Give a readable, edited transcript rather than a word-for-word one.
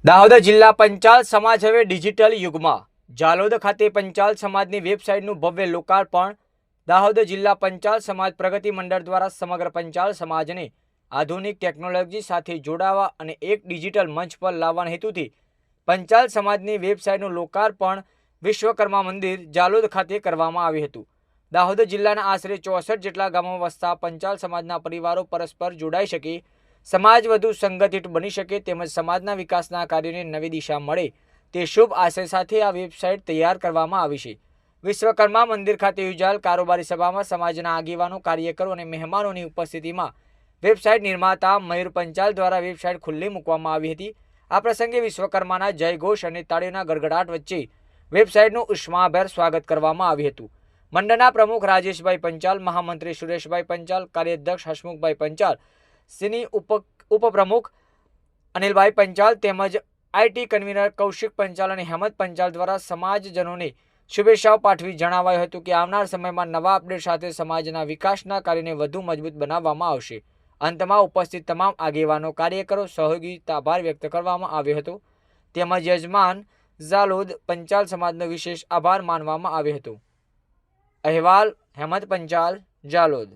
દાહોદ જિલ્લા પંચાલ સમાજ હવે ડિજિટલ યુગમાં જાલોદ ખાતે પંચાલ સમાજની વેબસાઇટનું ભવ્ય લોકાર્પણ। દાહોદ જિલ્લા પંચાલ સમાજ પ્રગતિ મંડળ દ્વારા સમગ્ર પંચાલ સમાજને આધુનિક ટેકનોલોજી સાથે જોડાવા અને એક ડિજિટલ મંચ પર લાવવાના હેતુથી પંચાલ સમાજની વેબસાઇટનું લોકાર્પણ વિશ્વકર્મા મંદિર જાલોદ ખાતે કરવામાં આવ્યું હતું। દાહોદ જિલ્લાના આશરે 64 જેટલા ગામોમાં વસતા પંચાલ સમાજના પરિવારો પરસ્પર જોડાઈ શકે, समाज વધુ સંગઠિત બની શકે તેમજ સમાજના વિકાસના કાર્યોને નવી દિશા મળે તે શુભ આશય સાથે આ વેબસાઇટ તૈયાર કરવામાં આવી છે। વિશ્વકર્મા મંદિર ખાતે યોજાયેલ કારોબારી સભામાં સમાજના આગેવાનો, કાર્યકરો અને મહેમાનોની ઉપસ્થિતિમાં વેબસાઇટ નિર્માતા મયુર પંચાલ દ્વારા વેબસાઇટ ખુલ્લી મૂકવામાં આવી હતી। આ પ્રસંગે વિશ્વકર્માના જયઘોષ અને તાળીઓના ગડગડાટ વચ્ચે વેબસાઇટનું ઉષ્માભેર સ્વાગત કરવામાં આવ્યું હતું। મંડળના પ્રમુખ રાજેશભાઈ પંચાલ, મહામંત્રી સુરેશભાઈ પંચાલ, કાર્યાધ્યક્ષ હસમુખભાઈ પંચાલ, સિની ઉપપ્રમુખ અનિલભાઈ પંચાલ તેમજ આઈટી કન્વીનર કૌશિક પંચાલ અને હેમંત પંચાલ દ્વારા સમાજજનોને શુભેચ્છાઓ પાઠવી જણાવાયું હતું કે આવનાર સમયમાં નવા અપડેટ સાથે સમાજના વિકાસના કાર્યને વધુ મજબૂત બનાવવામાં આવશે। અંતમાં ઉપસ્થિત તમામ આગેવાનો, કાર્યકરો, સહયોગીનો આભાર વ્યક્ત કરવામાં આવ્યો હતો તેમજ યજમાન જાલોદ પંચાલ સમાજનો વિશેષ આભાર માનવામાં આવ્યો હતો। અહેવાલ હેમંત પંચાલ, જાલોદ।